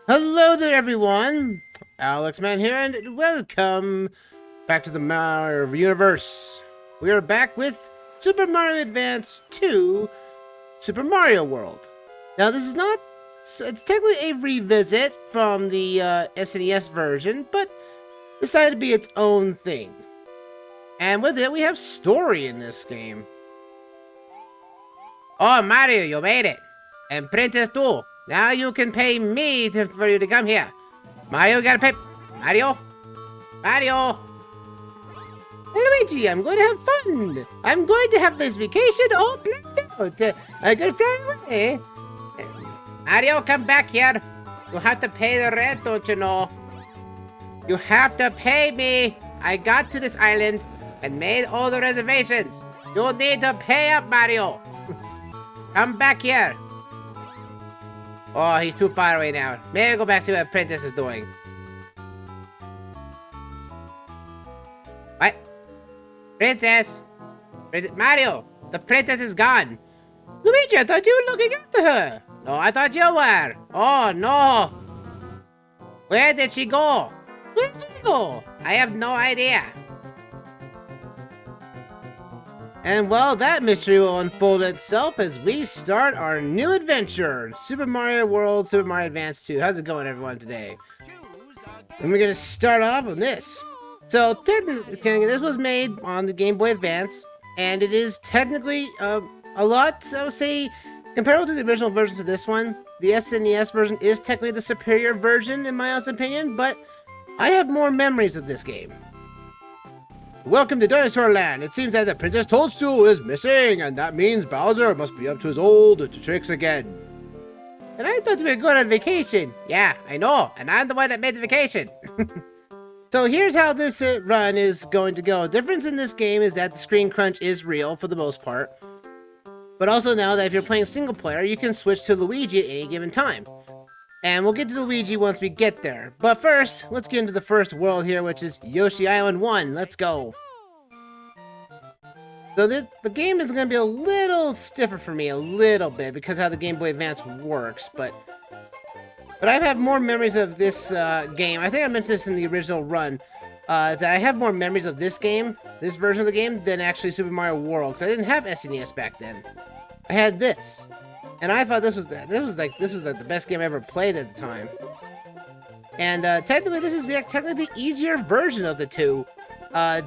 Hello there, everyone. Alexman here, and welcome back to the Mario universe. We are back with Super Mario Advance 2 Super Mario World. Now, this is not... It's technically a revisit from the SNES version, but decided to be its own thing. And with it, we have story in this game. Oh, Mario, you made it. And Princess too. Now you can pay me for you to come here. Mario, you gotta pay... Mario? Mario! Hey, Luigi, I'm going to have fun. I'm going to have this vacation all planned out. I'm gonna fly away. Mario, come back here. You have to pay the rent, don't you know? You have to pay me. I got to this island and made all the reservations. You need to pay up, Mario. Come back here. Oh, he's too far away now. Maybe go back to see what Princess is doing. What? Princess? Mario, the Princess is gone. Luigi, I thought you were looking after her. No, I thought you were. Oh, no. Where did she go? Where did she go? I have no idea. And well, that mystery will unfold itself as we start our new adventure, Super Mario World, Super Mario Advance 2. How's it going, everyone, today? And we're going to start off with this. So, technically, this was made on the Game Boy Advance, and it is technically a lot, I would say, comparable to the original version to this one. The SNES version is technically the superior version, in my honest opinion, but I have more memories of this game. Welcome to Dino Land. It seems that the Princess Toadstool is missing, and that means Bowser must be up to his old tricks again. And I thought we were going on vacation. Yeah, I know, and I'm the one that made the vacation. So here's how this run is going to go. The difference in this game is that the screen crunch is real for the most part. But also now that if you're playing single player, you can switch to Luigi at any given time. And we'll get to Luigi once we get there. But first, let's get into the first world here, which is Yoshi Island 1. Let's go. So the game is going to be a little stiffer for me, a little bit, because how the Game Boy Advance works. But I have more memories of this game. I think I mentioned this in the original run. Is that I have more memories of this game, this version of the game, than actually Super Mario World. Because I didn't have SNES back then. I had this. And I thought this was like the best game I ever played at the time. And technically, this is technically the easier version of the two,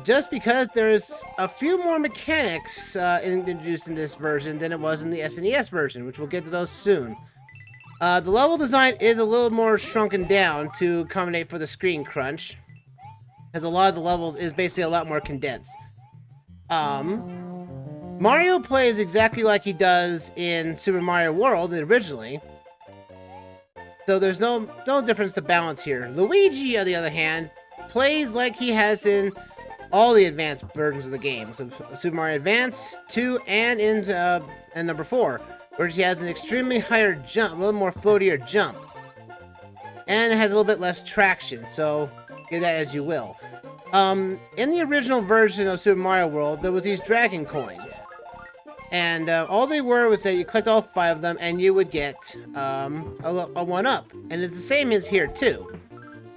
just because there's a few more mechanics introduced in this version than it was in the SNES version, which we'll get to those soon. The level design is a little more shrunken down to accommodate for the screen crunch, as a lot of the levels is basically a lot more condensed. Mario plays exactly like he does in Super Mario World originally. So there's no difference to balance here. Luigi, on the other hand, plays like he has in all the advanced versions of the game. So Super Mario Advance 2 and in number 4, where he has an extremely higher jump, a little more floatier jump. And it has a little bit less traction, so get that as you will. In the original version of Super Mario World, there was these dragon coins. And all they were was that you collect all 5 of them and you would get a 1-up. And it's the same as here too.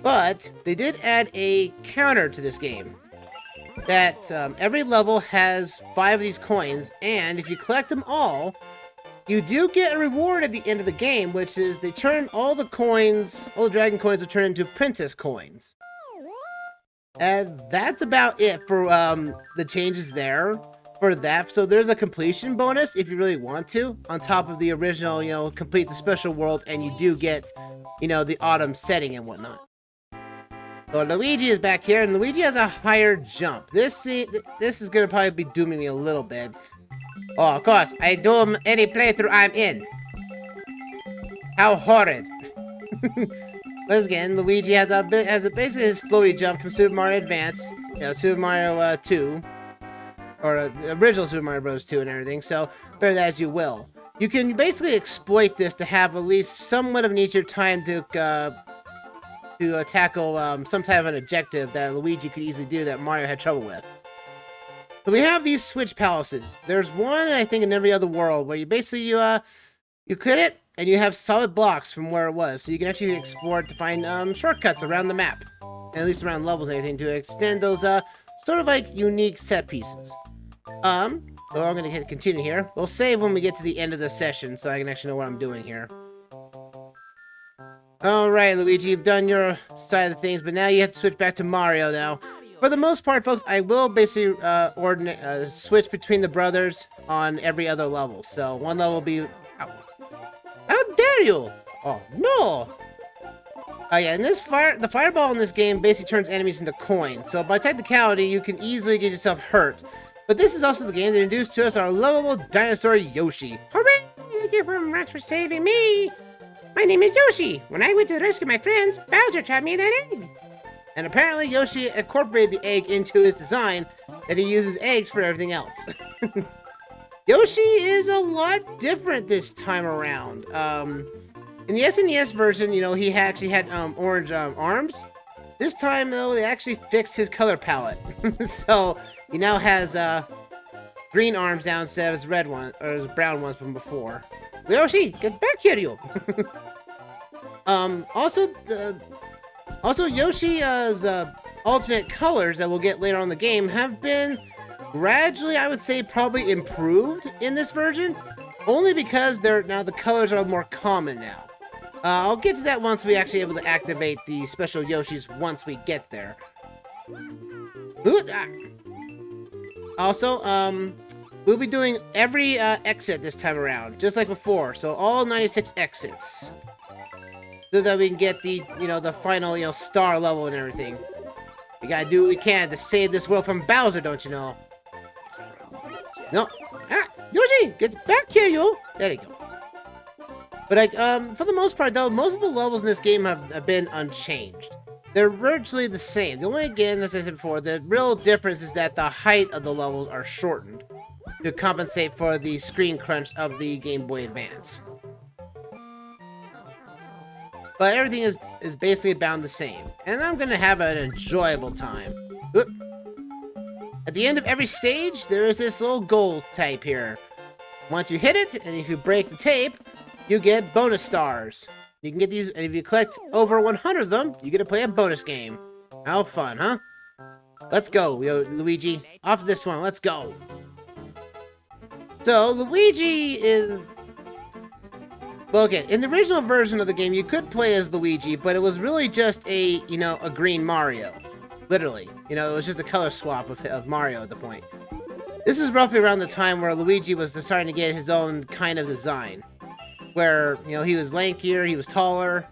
But they did add a counter to this game. That every level has 5 of these coins, and if you collect them all, you do get a reward at the end of the game, which is they turn all the coins, all the dragon coins will turn into princess coins. And that's about it for the changes there. For that, so there's a completion bonus if you really want to, on top of the original, complete the special world, and you do get, the autumn setting and whatnot. So Luigi is back here, and Luigi has a higher jump. This is gonna probably be dooming me a little bit. Oh, of course, I doom any playthrough I'm in. How horrid. But again, Luigi has basically his floaty jump from Super Mario Advance, Super Mario 2. Or the original Super Mario Bros. 2 and everything, so bear that as you will. You can basically exploit this to have at least somewhat of an easier time to to tackle some type of an objective that Luigi could easily do that Mario had trouble with. So we have these switch palaces. There's one, I think, in every other world where you basically you quit it and you have solid blocks from where it was, so you can actually explore to find shortcuts around the map, and at least around levels and anything to extend those sort of like unique set pieces. So I'm gonna hit continue here. We'll save when we get to the end of the session, so I can actually know what I'm doing here. Alright, Luigi, you've done your side of things, but now you have to switch back to Mario now. For the most part, folks, I will basically switch between the brothers on every other level. So one level will be... Ow. How dare you! Oh, no! Oh yeah, and the fireball in this game basically turns enemies into coins. So by technicality, you can easily get yourself hurt. But this is also the game that introduced to us our lovable dinosaur Yoshi. Hooray! Thank you very much for saving me! My name is Yoshi. When I went to rescue my friends, Bowser taught me that egg. And apparently Yoshi incorporated the egg into his design, and he uses eggs for everything else. Yoshi is a lot different this time around. In the SNES version, you know, he actually had orange arms. This time, though, they actually fixed his color palette. So he now has green arms down instead of his red one or his brown ones from before. Yoshi, get back here, you! Also, Yoshi's alternate colors that we'll get later on in the game have been gradually, I would say, probably improved in this version, only because the colors are more common now. I'll get to that once we actually able to activate the special Yoshis once we get there. Also, we'll be doing every exit this time around, just like before. So all 96 exits, so that we can get the the final star level and everything. We gotta do what we can to save this world from Bowser, don't you know? No, Yoshi, get back here, you! There you go. But for the most part, though, most of the levels in this game have been unchanged. They're virtually the same. The only, again, as I said before, the real difference is that the height of the levels are shortened to compensate for the screen crunch of the Game Boy Advance. But everything is basically bound the same, and I'm gonna have an enjoyable time. Oop. At the end of every stage, there is this little goal type here. Once you hit it, and if you break the tape, you get bonus stars. You can get these, and if you collect over 100 of them, you get to play a bonus game. How fun, huh? Let's go, Luigi. Off this one, let's go. So, Luigi is... Well, okay, in the original version of the game, you could play as Luigi, but it was really just a green Mario. Literally. It was just a color swap of Mario at the point. This is roughly around the time where Luigi was starting to get his own kind of design. Where, he was lankier, he was taller,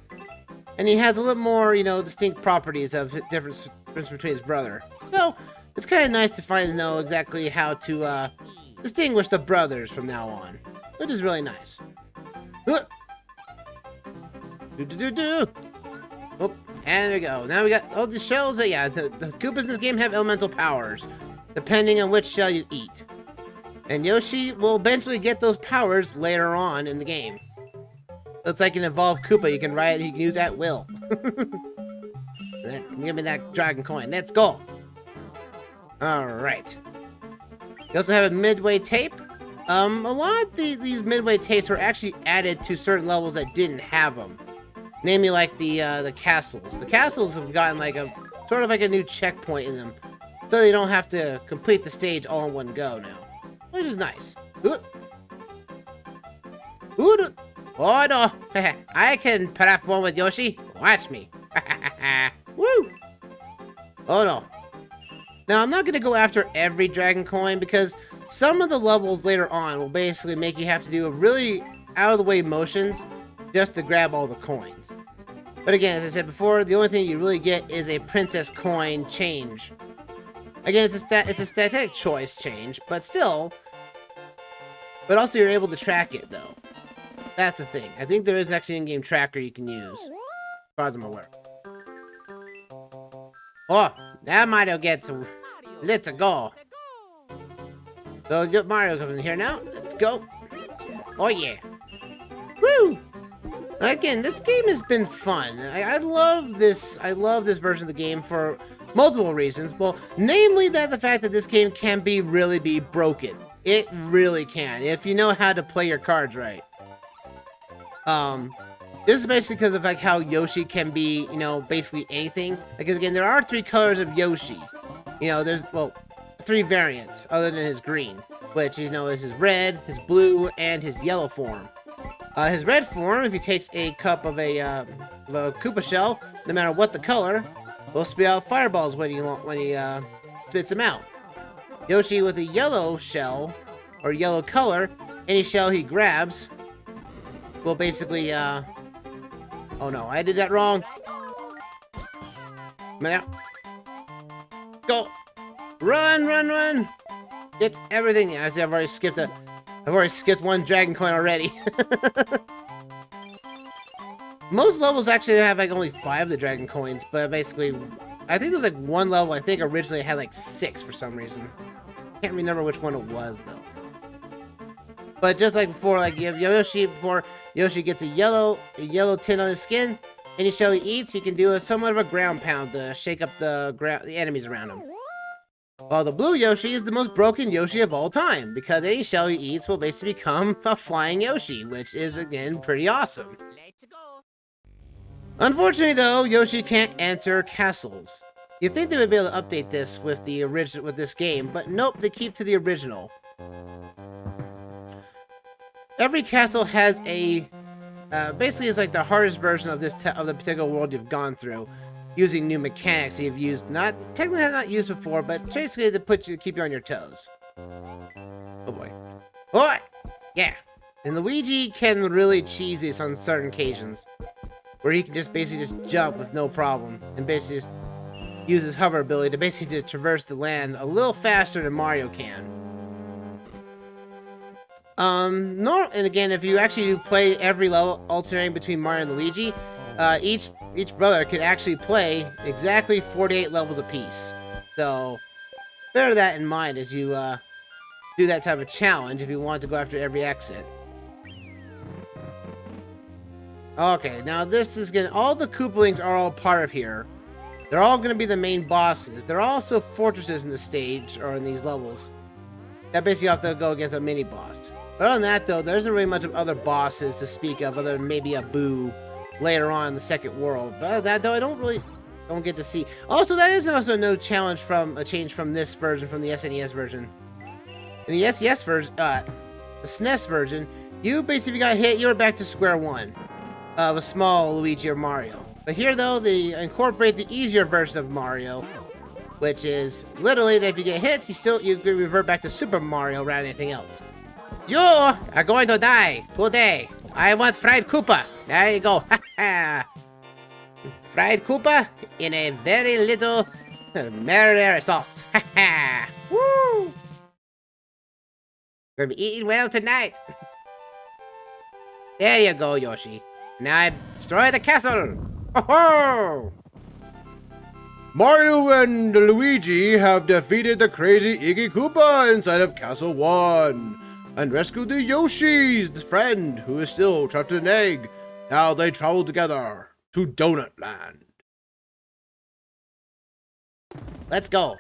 and he has a little more, distinct properties of difference between his brother. So, it's kind of nice to know exactly how to distinguish the brothers from now on, which is really nice. Oh, and there we go. Now we got, the shells, the Koopas in this game have elemental powers, depending on which shell you eat. And Yoshi will eventually get those powers later on in the game. It's like an evolved Koopa. You can ride it, you can use at will. Give me that dragon coin. Let's go. Alright. You also have a midway tape. A lot of these midway tapes were actually added to certain levels that didn't have them. Namely, like the castles. The castles have gotten like sort of like a new checkpoint in them, so they don't have to complete the stage all in one go now, which is nice. Oh no! I can platform with Yoshi. Watch me. Woo! Oh no. Now, I'm not going to go after every dragon coin because some of the levels later on will basically make you have to do a really out-of-the-way motions just to grab all the coins. But again, as I said before, the only thing you really get is a princess coin change. Again, it's a static choice change, but still. But also you're able to track it, though. That's the thing. I think there is actually an in-game tracker you can use, as far as I'm aware. Oh, now Mario gets... Let's go. So Mario comes in here now. Let's go. Oh yeah. Woo! Again, this game has been fun. I love this. I love this version of the game for multiple reasons. Well, namely that the fact that this game can really be broken. It really can, if you know how to play your cards right. This is basically because of like how Yoshi can be, you know, basically anything. Because again, there are 3 colors of Yoshi. You know, there's, well, 3 variants other than his green, which, you know, is his red, his blue, and his yellow form. His red form, if he takes a cup of a Koopa shell, no matter what the color, will spit out fireballs when he spits them out. Yoshi with a yellow shell, or yellow color, any shell he grabs will basically, oh no, I did that wrong. Go! Run, run, run! Get everything. Yeah, I've already skipped one dragon coin already. Most levels actually have like only 5 of the dragon coins, but basically, I think there's like one level I think originally had like 6 for some reason. Can't remember which one it was though. But just like before, like you have Yoshi, before Yoshi gets a yellow tint on his skin, any shell he eats, he can do somewhat of a ground pound to shake up the enemies around him. While the blue Yoshi is the most broken Yoshi of all time, because any shell he eats will basically become a flying Yoshi, which is, again, pretty awesome. Unfortunately, though, Yoshi can't enter castles. You'd think they would be able to update this with this game, but nope, they keep to the original. Every castle has a... basically, it's like the hardest version of the particular world you've gone through, using new mechanics you've used, technically not used before, but basically to keep you on your toes. Oh boy. Oh! Yeah! And Luigi can really cheese this on certain occasions, where he can just basically jump with no problem, and basically just use his hover ability to basically traverse the land a little faster than Mario can. And again, if you actually play every level alternating between Mario and Luigi, each brother could actually play exactly 48 levels apiece. So, bear that in mind as you do that type of challenge if you want to go after every exit. Okay, now this is all the Koopalings are all part of here. They're all gonna be the main bosses. There are also fortresses in the stage, or in these levels. That basically you have to go against a mini-boss. But other than that, though, there isn't really much of other bosses to speak of, other than maybe a Boo later on in the second world. But other than that, though, I don't get to see. Also, that is also no challenge from a change from this version, from the SNES version. In the SNES version, the SNES version, you basically got hit, you were back to square one of a small Luigi or Mario. But here, though, they incorporate the easier version of Mario, which is literally that if you get hit, you can revert back to Super Mario rather than anything else. You are going to die today. I want fried Koopa. There you go. Fried Koopa in a very little marinara sauce. Woo! Gonna be eating well tonight. There you go, Yoshi. Now I destroy the castle. Ho-ho! Mario and Luigi have defeated the crazy Iggy Koopa inside of Castle 1 and rescued the Yoshi's friend who is still trapped in an egg. Now they travel together to Donut Land. Let's go.